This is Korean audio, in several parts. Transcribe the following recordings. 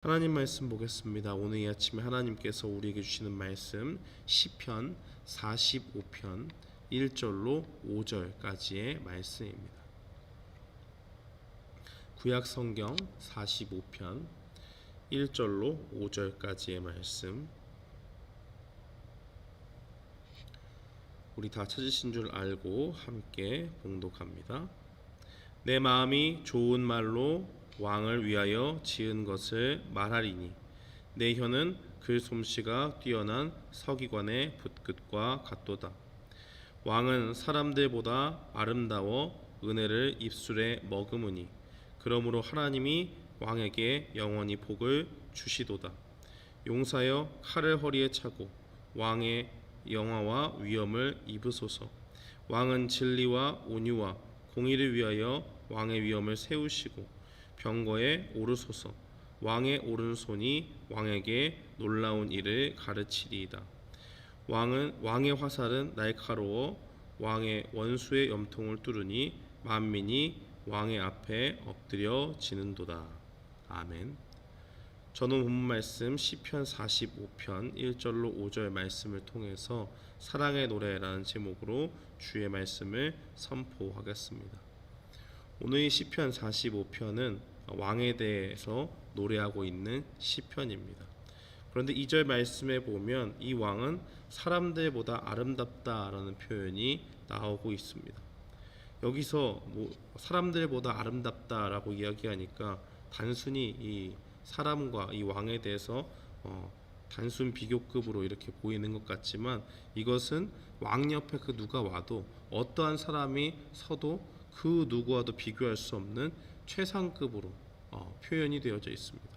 하나님 말씀 보겠습니다. 오늘 이 아침에 하나님께서 우리에게 주시는 말씀 시편 45편 1절로 5절까지의 말씀입니다. 구약 성경 45편 1절로 5절까지의 말씀, 우리 다 찾으신 줄 알고 함께 봉독합니다. 내 마음이 좋은 말로 왕을 위하여 지은 것을 말하리니 내 혀는 그 솜씨가 뛰어난 서기관의 붓끝과 같도다. 왕은 사람들보다 아름다워 은혜를 입술에 머금으니 그러므로 하나님이 왕에게 영원히 복을 주시도다. 용사여 칼을 허리에 차고 왕의 영화와 위엄을 입으소서. 왕은 진리와 온유와 공의를 위하여 왕의 위엄을 세우시고 병거에 오르소서. 왕의 오른손이 왕에게 놀라운 일을 가르치리이다. 왕의 화살은 날카로워 왕의 원수의 염통을 뚫으니 만민이 왕의 앞에 엎드려 지는도다. 아멘. 저는 본문 말씀 시편 45편 1절로 5절 말씀을 통해서 사랑의 노래라는 제목으로 주의 말씀을 선포하겠습니다. 오늘 이 시편 45편은 왕에 대해서 노래하고 있는 시편입니다. 그런데 2절 말씀에 보면 이 왕은 사람들보다 아름답다라는 표현이 나오고 있습니다. 여기서 사람들보다 아름답다라고 이야기하니까 단순히 이 사람과 이 왕에 대해서 단순 비교급으로 이렇게 보이는 것 같지만, 이것은 왕 옆에 그 누가 와도 어떠한 사람이 서도 그 누구와도 비교할 수 없는 최상급으로 표현이 되어져 있습니다.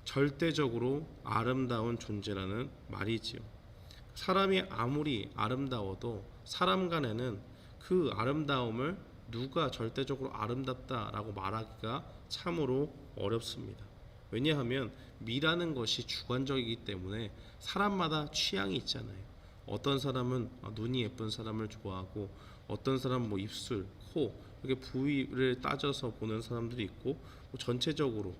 절대적으로 아름다운 존재라는 말이지요. 사람이 아무리 아름다워도 사람 간에는 그 아름다움을 누가 절대적으로 아름답다라고 말하기가 참으로 어렵습니다. 왜냐하면 미라는 것이 주관적이기 때문에 사람마다 취향이 있잖아요. 어떤 사람은 눈이 예쁜 사람을 좋아하고, 어떤 사람은 입술, 코 이렇게 부위를 따져서 보는 사람들이 있고, 전체적으로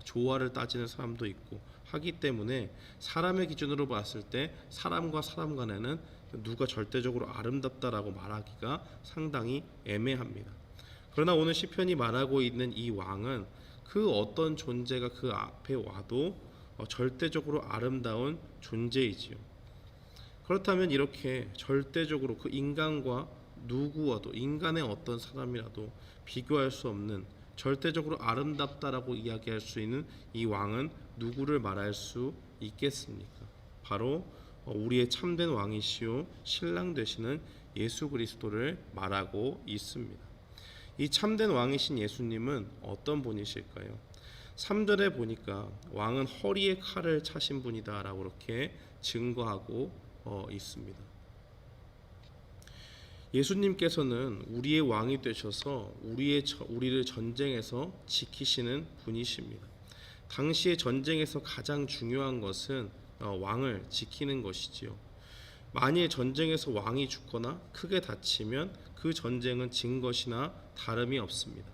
조화를 따지는 사람도 있고 하기 때문에 사람의 기준으로 봤을 때 사람과 사람 간에는 누가 절대적으로 아름답다라고 말하기가 상당히 애매합니다. 그러나 오늘 시편이 말하고 있는 이 왕은 그 어떤 존재가 그 앞에 와도 절대적으로 아름다운 존재이지요. 그렇다면 이렇게 절대적으로 그 인간과 누구와도, 인간의 어떤 사람이라도 비교할 수 없는 절대적으로 아름답다라고 이야기할 수 있는 이 왕은 누구를 말할 수 있겠습니까? 바로 우리의 참된 왕이시요 신랑 되시는 예수 그리스도를 말하고 있습니다. 이 참된 왕이신 예수님은 어떤 분이실까요? 3절에 보니까 왕은 허리에 칼을 차신 분이다 라고 이렇게 증거하고 있습니다. 예수님께서는 우리의 왕이 되셔서 우리를 전쟁에서 지키시는 분이십니다. 당시의 전쟁에서 가장 중요한 것은 왕을 지키는 것이지요. 만일 전쟁에서 왕이 죽거나 크게 다치면 그 전쟁은 진 것이나 다름이 없습니다.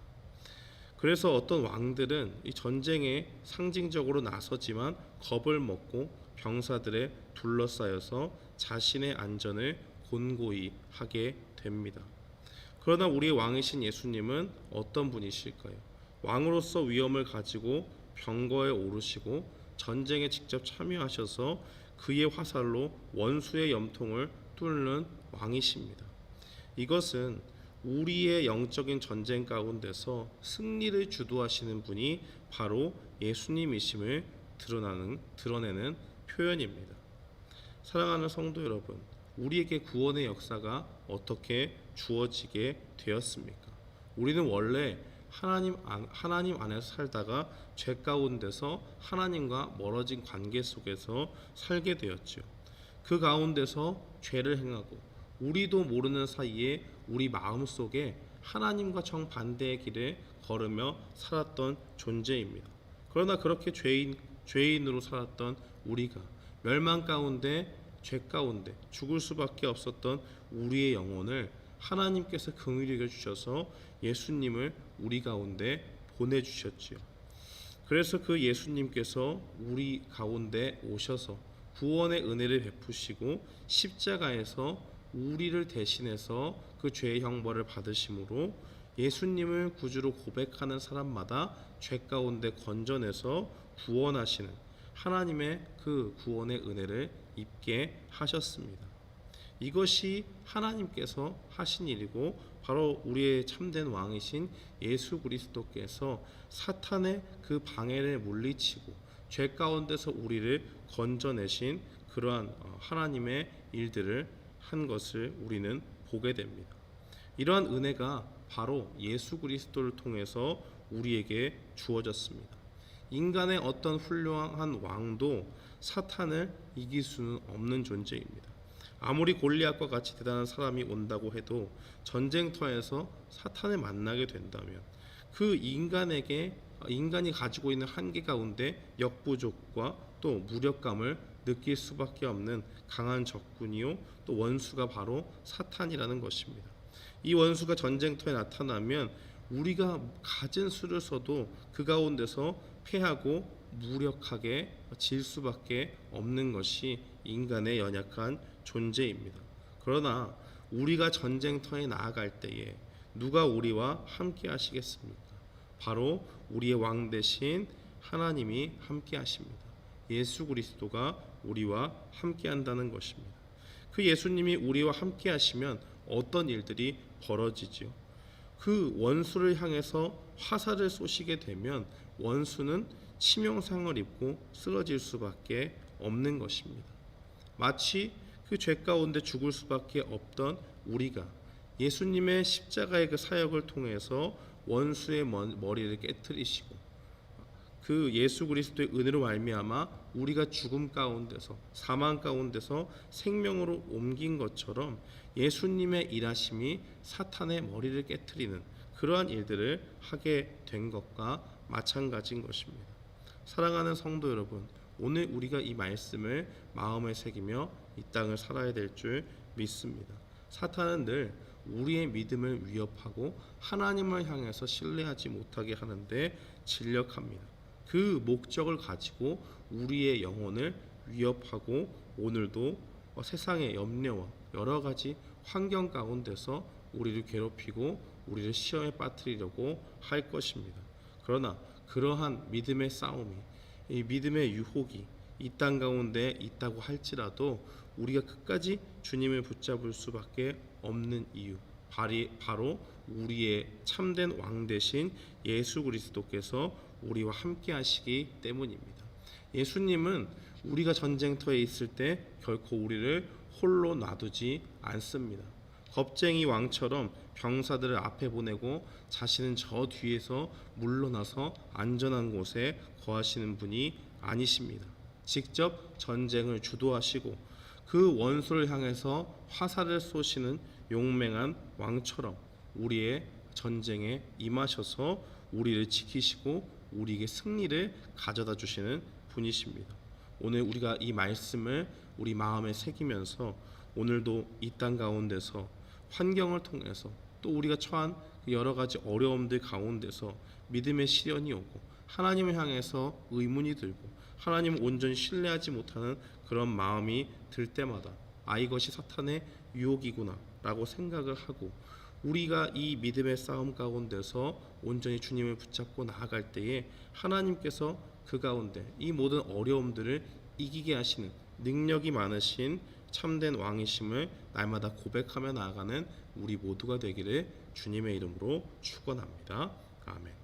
그래서 어떤 왕들은 이 전쟁에 상징적으로 나서지만 겁을 먹고 병사들에 둘러싸여서 자신의 안전을 곤고히 하게 됩니다. 그러나 우리의 왕이신 예수님은 어떤 분이실까요? 왕으로서 위엄을 가지고 병거에 오르시고 전쟁에 직접 참여하셔서 그의 화살로 원수의 염통을 뚫는 왕이십니다. 이것은 우리의 영적인 전쟁 가운데서 승리를 주도하시는 분이 바로 예수님이심을 드러내는 표현입니다. 사랑하는 성도 여러분, 우리에게 구원의 역사가 어떻게 주어지게 되었습니까? 우리는 원래 하나님 안에서 살다가 죄 가운데서 하나님과 멀어진 관계 속에서 살게 되었지요. 그 가운데서 죄를 행하고 우리도 모르는 사이에 우리 마음속에 하나님과 정반대의 길을 걸으며 살았던 존재입니다. 그러나 그렇게 죄인으로 살았던 우리가 멸망 가운데, 죄 가운데 죽을 수밖에 없었던 우리의 영혼을 하나님께서 긍휼히 여겨 주셔서 예수님을 우리 가운데 보내주셨지요. 그래서 그 예수님께서 우리 가운데 오셔서 구원의 은혜를 베푸시고 십자가에서 우리를 대신해서 그 죄의 형벌을 받으심으로 예수님을 구주로 고백하는 사람마다 죄 가운데 건져내서 구원하시는 하나님의 그 구원의 은혜를 입게 하셨습니다. 이것이 하나님께서 하신 일이고 바로 우리의 참된 왕이신 예수 그리스도께서 사탄의 그 방해를 물리치고 죄 가운데서 우리를 건져내신 그러한 하나님의 일들을 한 것을 우리는 보게 됩니다. 이러한 은혜가 바로 예수 그리스도를 통해서 우리에게 주어졌습니다. 인간의 어떤 훌륭한 왕도 사탄을 이길 수는 없는 존재입니다. 아무리 골리앗과 같이 대단한 사람이 온다고 해도 전쟁터에서 사탄을 만나게 된다면 그 인간이 가지고 있는 한계 가운데 역부족과 또 무력감을 느낄 수밖에 없는 강한 적군이요 또 원수가 바로 사탄이라는 것입니다. 이 원수가 전쟁터에 나타나면 우리가 가진 수를 써도 그 가운데서 패하고 무력하게 질 수밖에 없는 것이 인간의 연약한 존재입니다. 그러나 우리가 전쟁터에 나아갈 때에 누가 우리와 함께 하시겠습니까? 바로 우리의 왕 대신 하나님이 함께 하십니다. 예수 그리스도가 우리와 함께 한다는 것입니다. 그 예수님이 우리와 함께 하시면 어떤 일들이 벌어지죠? 그 원수를 향해서 화살을 쏘시게 되면 원수는 치명상을 입고 쓰러질 수밖에 없는 것입니다. 마치 그 죄 가운데 죽을 수밖에 없던 우리가 예수님의 십자가의 그 사역을 통해서 원수의 머리를 깨트리시고 그 예수 그리스도의 은혜로 말미암아 우리가 죽음 가운데서 사망 가운데서 생명으로 옮긴 것처럼 예수님의 일하심이 사탄의 머리를 깨트리는 그러한 일들을 하게 된 것과 마찬가지인 것입니다. 사랑하는 성도 여러분, 오늘 우리가 이 말씀을 마음에 새기며 이 땅을 살아야 될 줄 믿습니다. 사탄은 늘 우리의 믿음을 위협하고 하나님을 향해서 신뢰하지 못하게 하는데 진력합니다. 그 목적을 가지고 우리의 영혼을 위협하고 오늘도 세상의 염려와 여러 가지 환경 가운데서 우리를 괴롭히고 우리를 시험에 빠뜨리려고 할 것입니다. 그러나 그러한 믿음의 싸움이 이 믿음의 유혹이 이 땅 가운데 있다고 할지라도 우리가 끝까지 주님을 붙잡을 수밖에 없는 이유 바로 우리의 참된 왕 되신 예수 그리스도께서 우리와 함께 하시기 때문입니다. 예수님은 우리가 전쟁터에 있을 때 결코 우리를 홀로 놔두지 않습니다. 겁쟁이 왕처럼 병사들을 앞에 보내고 자신은 저 뒤에서 물러나서 안전한 곳에 거하시는 분이 아니십니다. 직접 전쟁을 주도하시고 그 원수를 향해서 화살을 쏘시는 용맹한 왕처럼 우리의 전쟁에 임하셔서 우리를 지키시고 우리에게 승리를 가져다 주시는 분이십니다. 오늘 우리가 이 말씀을 우리 마음에 새기면서 오늘도 이 땅 가운데서 환경을 통해서 또 우리가 처한 여러 가지 어려움들 가운데서 믿음의 시련이 오고 하나님을 향해서 의문이 들고 하나님을 온전히 신뢰하지 못하는 그런 마음이 들 때마다 이것이 사탄의 유혹이구나 라고 생각을 하고 우리가 이 믿음의 싸움 가운데서 온전히 주님을 붙잡고 나아갈 때에 하나님께서 그 가운데 이 모든 어려움들을 이기게 하시는 능력이 많으신 참된 왕이심을 날마다 고백하며 나아가는 우리 모두가 되기를 주님의 이름으로 축원합니다. 아멘.